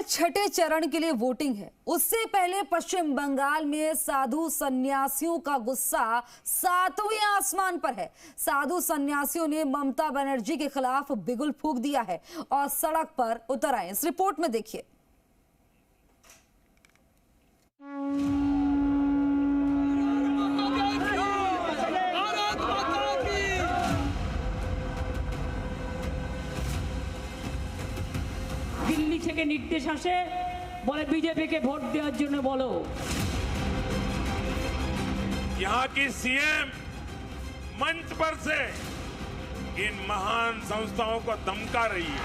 कल छठे चरण के लिए वोटिंग है। उससे पहले पश्चिम बंगाल में साधु सन्यासियों का गुस्सा सातवें आसमान पर है। साधु सन्यासियों ने ममता बनर्जी के खिलाफ बिगुल फूंक दिया है और सड़क पर उतर आए। इस रिपोर्ट में देखिए। दिल्ली থেকে নির্দেশ আসে বলে বিজেপিকে ভোট দেওয়ার জন্য বলো। यहाँ की सीएम मंच पर से इन महान संस्थाओं को धमका रही है।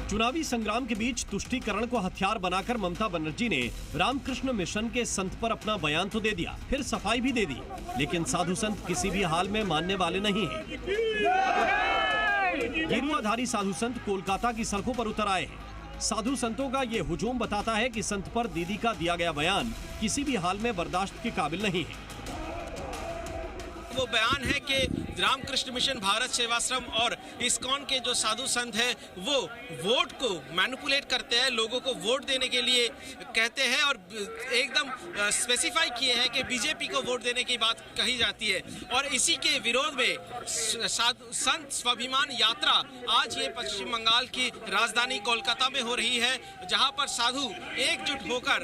चुनावी संग्राम के बीच तुष्टीकरण को हथियार बनाकर ममता बनर्जी ने रामकृष्ण मिशन के संत पर अपना बयान तो दे दिया, फिर सफाई भी दे दी, लेकिन साधु संत किसी भी हाल में मानने वाले नहीं हैं। गेरुआधारी साधु संत कोलकाता की सड़कों पर उतर आए हैं। साधु संतों का ये हुजूम बताता है कि संत पर दीदी का दिया गया बयान किसी भी हाल में बर्दाश्त के काबिल नहीं है। वो बयान है कि रामकृष्ण मिशन, भारत सेवाश्रम और इस्कॉन के जो साधु संत हैं वो वोट को मैनिपुलेट करते हैं, लोगों को वोट देने के लिए कहते हैं और एकदम स्पेसिफाई किए हैं कि बीजेपी को वोट देने की बात कही जाती है। और इसी के विरोध में साधु संत स्वाभिमान यात्रा आज ये पश्चिम बंगाल की राजधानी कोलकाता में हो रही है, जहां पर साधु एकजुट होकर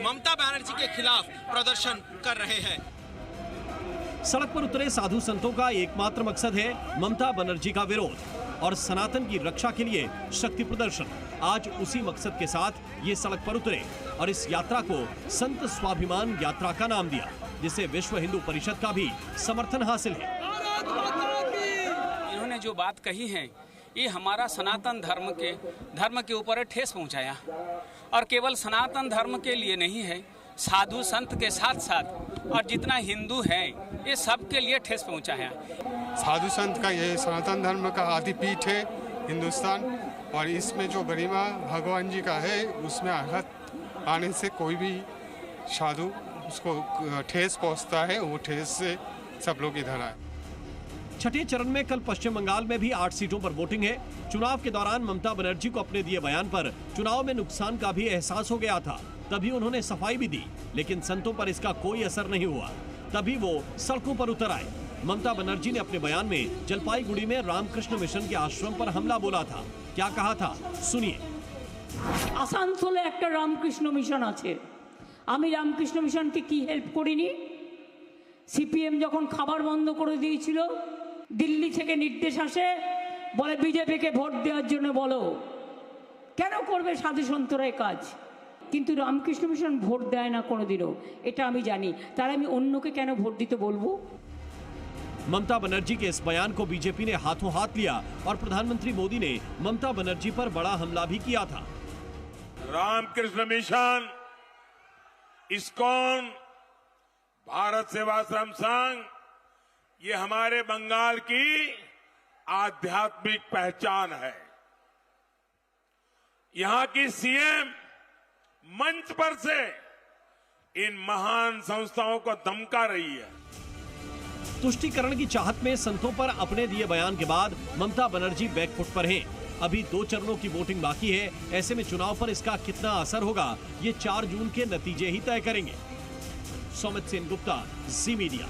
ममता बनर्जी के खिलाफ प्रदर्शन कर रहे हैं। सड़क पर उतरे साधु संतों का एकमात्र मकसद है ममता बनर्जी का विरोध और सनातन की रक्षा के लिए शक्ति प्रदर्शन। आज उसी मकसद के साथ ये सड़क पर उतरे और इस यात्रा को संत स्वाभिमान यात्रा का नाम दिया, जिसे विश्व हिंदू परिषद का भी समर्थन हासिल है। इन्होंने जो बात कही है ये हमारा सनातन धर्म के ऊपर ठेस पहुंचाया और केवल सनातन धर्म के लिए नहीं है, साधु संत के साथ साथ और जितना हिंदू है ये सब के लिए ठेस पहुंचाया। साधु संत का ये सनातन धर्म का आदिपीठ है हिंदुस्तान, और इसमें जो गरिमा भगवान जी का है उसमें आघात आने से कोई भी साधु उसको ठेस पहुंचता है, वो ठेस से सब लोग इधर आए। छठे चरण में कल पश्चिम बंगाल में भी 8 सीटों पर वोटिंग है। चुनाव के दौरान ममता बनर्जी को अपने दिए बयान पर चुनाव में नुकसान का भी एहसास हो गया था, तभी उन्होंने सफाई भी दी, लेकिन संतों पर इसका कोई असर नहीं हुआ। तभी वो सड़कों पर उतर आए। ममता बनर्जी ने अपने बयान में जलपाईगुड़ी में रामकृष्ण मिशन के आश्रम पर हमला बोला था। क्या कहा था, सुनिए। আসানসোলে একটা রামকৃষ্ণ মিশন আছে, আমি রামকৃষ্ণ মিশনকে কি হেল্প করিনি? সিপিএম যখন খাবার বন্ধ করে দিয়েছিল, দিল্লি থেকে নির্দেশ আসে বলে বিজেপিকে ভোট দেওয়ার জন্য বলো। কেন করবে সাধু সন্তরা এই কাজ? কিন্তু রামকৃষ্ণ মিশন ভোট দেয় না কোনোদিনও, এটা আমি জানি। তার আমি অন্যকে কেন ভোট দিতে বলবো? ममता बनर्जी के इस बयान को बीजेपी ने हाथों हाथ लिया और प्रधानमंत्री मोदी ने ममता बनर्जी पर बड़ा हमला भी किया था। रामकृष्ण मिशन, इस्कॉन, भारत सेवाश्रम संघ, ये हमारे बंगाल की आध्यात्मिक पहचान है। यहां की सीएम मंच पर से इन महान संस्थाओं को धमका रही है। तुष्टीकरण की चाहत में संतों पर अपने दिए बयान के बाद ममता बनर्जी बैकफुट पर हैं। अभी 2 चरणों की वोटिंग बाकी है। ऐसे में चुनाव पर इसका कितना असर होगा, ये 4 जून के नतीजे ही तय करेंगे। सौमित सेन गुप्ता, जी मीडिया।